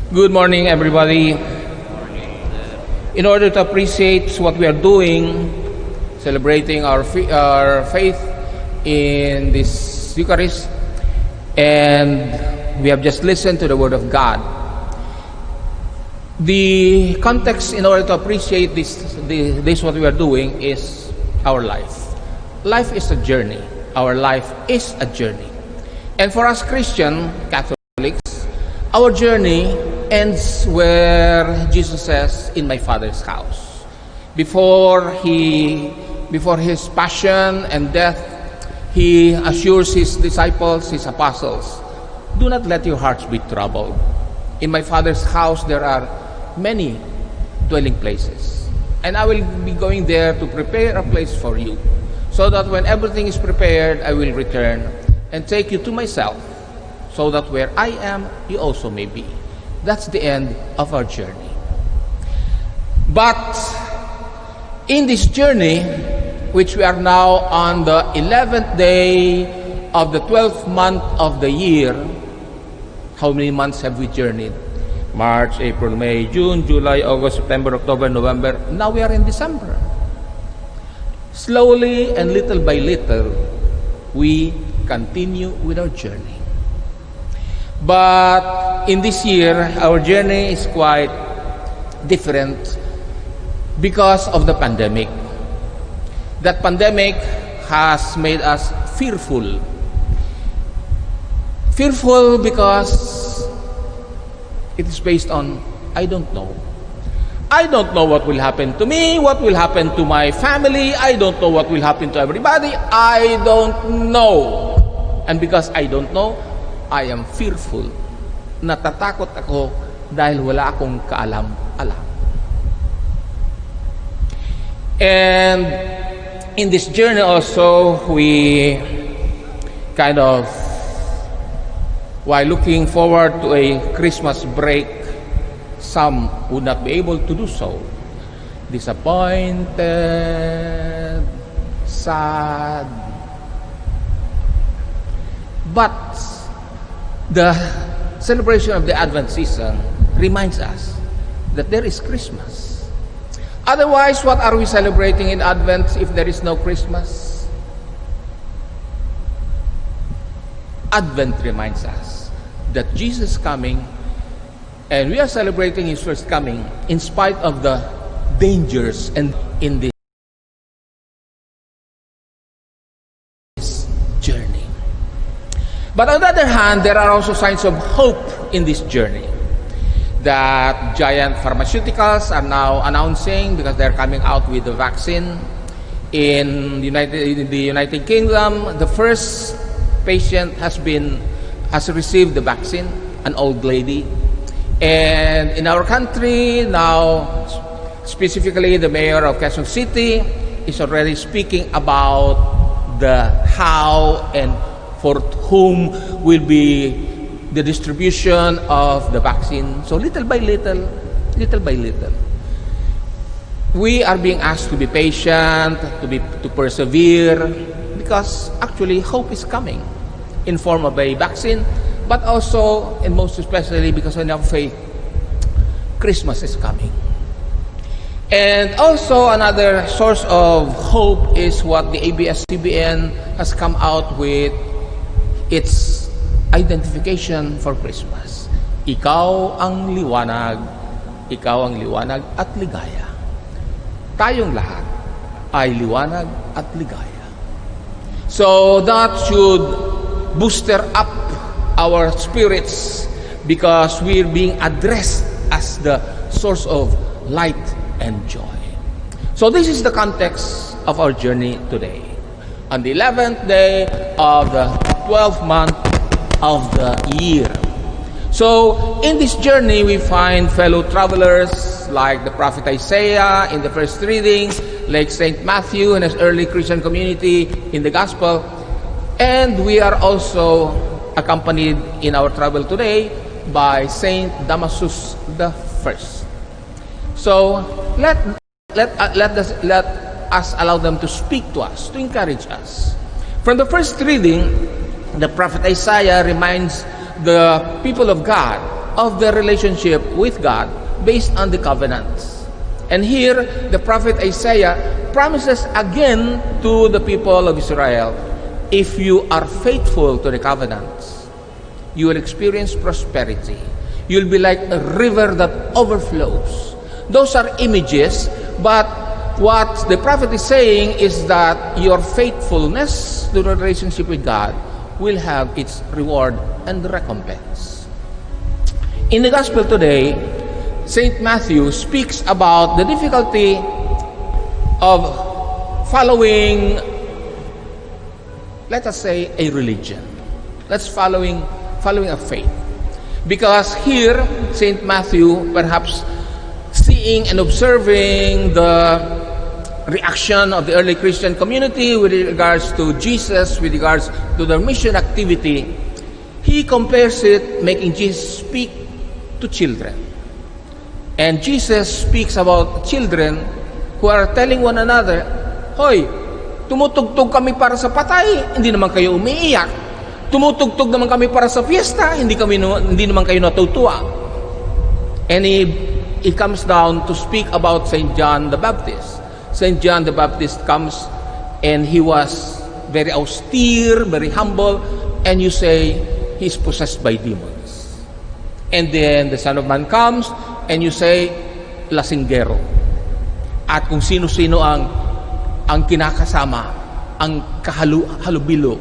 Good morning, everybody. In order to appreciate what we are doing, celebrating our faith in this Eucharist, and we have just listened to the Word of God. The context in order to appreciate this what we are doing is our life. Life is a journey. Our life is a journey. And for us Christian Catholics, our journey ends where Jesus says, "In my Father's house." Before his passion and death, he assures his disciples, his apostles, "Do not let your hearts be troubled. In my Father's house there are many dwelling places, and I will be going there to prepare a place for you, so that when everything is prepared, I will return and take you to myself, so that where I am, you also may be." That's the end of our journey. But in this journey, which we are now on the 11th day of the 12th month of the year, how many months have we journeyed? March, April, May, June, July, August, September, October, November. Now we are in December. Slowly and little by little, we continue with our journey. But in this year, our journey is quite different because of the pandemic. That pandemic has made us fearful. Fearful because it is based on, I don't know. I don't know what will happen to me, what will happen to my family. I don't know what will happen to everybody. I don't know. And because I don't know, I am fearful. Natatakot ako dahil wala akong kaalam-alam. And in this journey also, we kind of, while looking forward to a Christmas break, some would not be able to do so. Disappointed, sad. But the celebration of the Advent season reminds us that there is Christmas. Otherwise, what are we celebrating in Advent if there is no Christmas? Advent reminds us that Jesus is coming, and we are celebrating His first coming in spite of the dangers and in this journey. But on the other hand, there are also signs of hope in this journey. That giant pharmaceuticals are now announcing, because they're coming out with the vaccine in the United Kingdom, the first patient has received the vaccine, an old lady. And in our country now, specifically the mayor of Quezon City is already speaking about the how and for whom will be the distribution of the vaccine. So little by little, we are being asked to be patient, to persevere, because actually hope is coming in form of a vaccine, but also, and most especially because in our faith, Christmas is coming. And also another source of hope is what the ABS-CBN has come out with, its identification for Christmas. Ikaw ang liwanag at ligaya. Tayong lahat ay liwanag at ligaya. So that should booster up our spirits, because we're being addressed as the source of light and joy. So this is the context of our journey today, on the 11th day of the 12th month of the year. So in this journey, we find fellow travelers like the prophet Isaiah in the first reading, like Saint Matthew and his early Christian community in the gospel, and we are also accompanied in our travel today by Saint Damasus the First. So let us allow them to speak to us, to encourage us. From the first reading, the prophet Isaiah reminds the people of God of their relationship with God based on the covenants. And here, the prophet Isaiah promises again to the people of Israel, if you are faithful to the covenants, you will experience prosperity. You'll be like a river that overflows. Those are images, but what the prophet is saying is that your faithfulness to the relationship with God will have its reward and recompense. In the gospel today, St. Matthew speaks about the difficulty of following, let us say, a religion. That's following a faith. Because here, St. Matthew, perhaps seeing and observing the reaction of the early Christian community with regards to Jesus, with regards to their mission activity, he compares it, making Jesus speak to children. And Jesus speaks about children who are telling one another, "Hoy, tumutugtog kami para sa patay, hindi naman kayo umiiyak. Tumutugtog naman kami para sa fiesta, hindi naman kayo natutuwa." And he comes down to speak about St. John the Baptist. St. John the Baptist comes and he was very austere, very humble, and you say he's possessed by demons. And then the Son of Man comes and you say lasinggero. At kung sino-sino ang kinakasama, ang halubilo.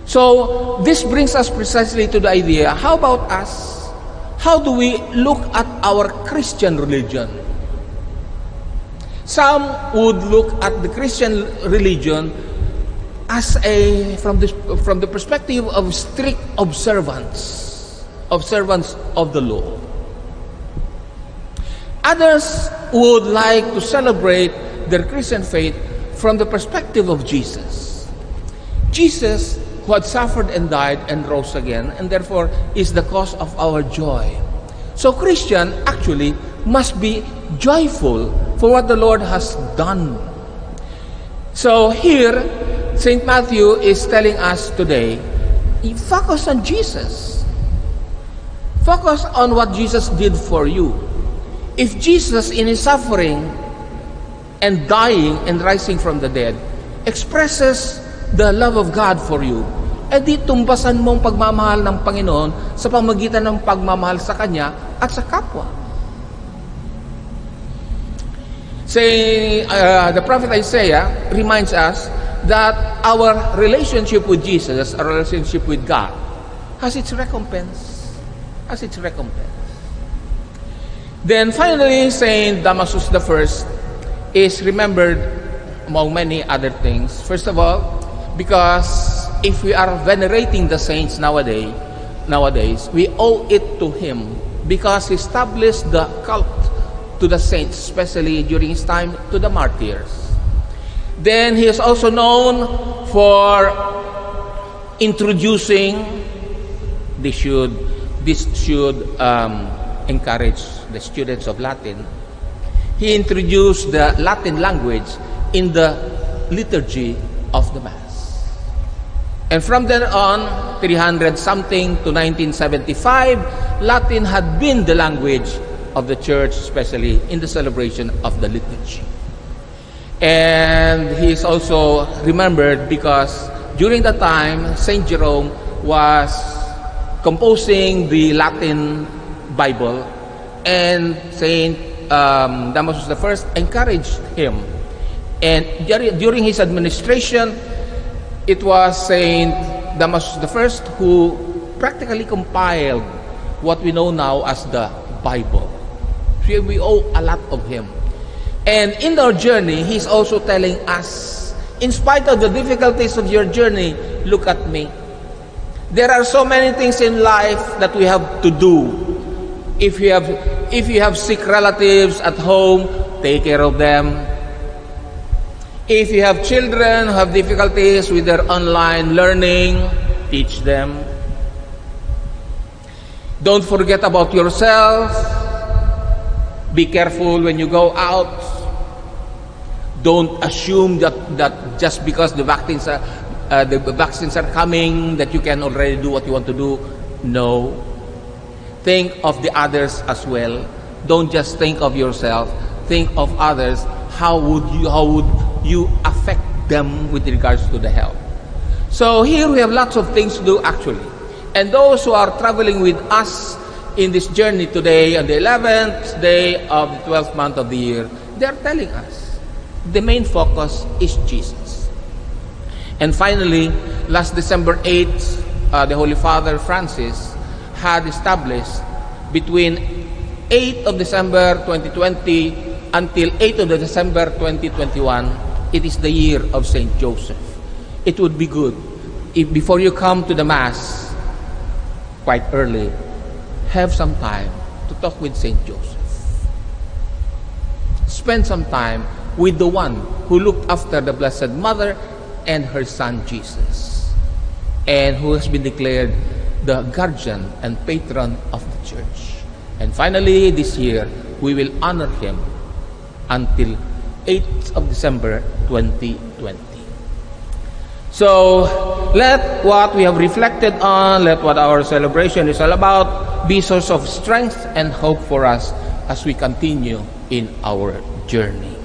So this brings us precisely to the idea, how about us? How do we look at our Christian religion? Some would look at the Christian religion as from the perspective of strict observance of the law. Others would like to celebrate their Christian faith from the perspective of Jesus. Jesus, who had suffered and died and rose again, and therefore is the cause of our joy. So Christian actually must be joyful for what the Lord has done. So here, St. Matthew is telling us today, focus on Jesus. Focus on what Jesus did for you. If Jesus, in His suffering and dying and rising from the dead, expresses the love of God for you, di tumbasan mong pagmamahal ng Panginoon sa pamagitan ng pagmamahal sa Kanya at sa kapwa. The prophet Isaiah reminds us that our relationship with Jesus, our relationship with God, has its recompense. Then finally, Saint Damasus I is remembered among many other things. First of all, because if we are venerating the saints nowadays, we owe it to him because he established the cult to the saints, especially during his time to the martyrs. Then he is also known for introducing, this should encourage the students of Latin. He introduced the Latin language in the liturgy of the Mass. And from then on, 300-something to 1975, Latin had been the language of the Church, especially in the celebration of the liturgy. And he is also remembered because during that time, St. Jerome was composing the Latin Bible, and St. Damasus I encouraged him. And during his administration, it was St. Damasus I who practically compiled what we know now as the Bible. So we owe a lot of him. And in our journey, he's also telling us, in spite of the difficulties of your journey, look at me. There are so many things in life that we have to do. If you have sick relatives at home, take care of them. If you have children who have difficulties with their online learning, teach them. Don't forget about yourself. Be careful when you go out. Don't assume that just because the vaccines are coming, that you can already do what you want to do. No. think of the others as well. Don't just think of yourself. Think of others. How would you affect them with regards to the health? So here we have lots of things to do actually. And those who are traveling with us in this journey today on the 11th day of the 12th month of the year, they're telling us the main focus is Jesus. And finally, last December 8th, the Holy Father Francis had established between 8th of December 2020 until 8th of December 2021, it is the year of Saint Joseph. It would be good if before you come to the Mass, quite early, have some time to talk with Saint Joseph. Spend some time with the one who looked after the Blessed Mother and her son Jesus, and who has been declared the guardian and patron of the Church. And finally, this year, we will honor him until 8th of December 2020. So, let what we have reflected on, let what our celebration is all about, be source of strength and hope for us as we continue in our journey.